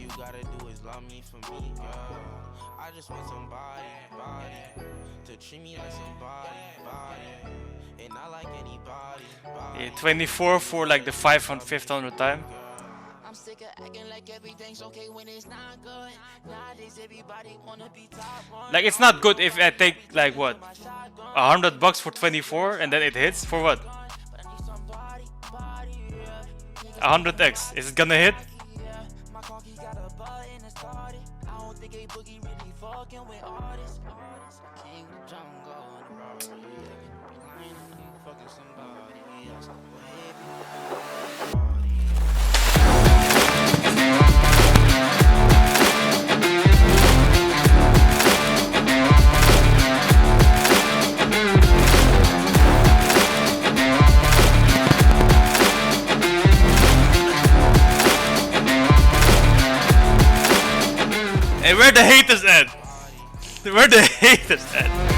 you gotta do is love me for me, girl. I just want somebody, to treat me like somebody, and not like anybody. Yeah, 24 for like the 500th time. I'm sick of acting like everything's okay when it's not good. Nowadays everybody wanna be top one. Like it's not good if I take like what, $100 for 24 and then it hits for what? 100x. Is it gonna hit? My cocky got a button and started. I don't think a boogie really fucking with artists. King of the jungle, fucking somebody else. Hey, where the haters at? Where the haters at?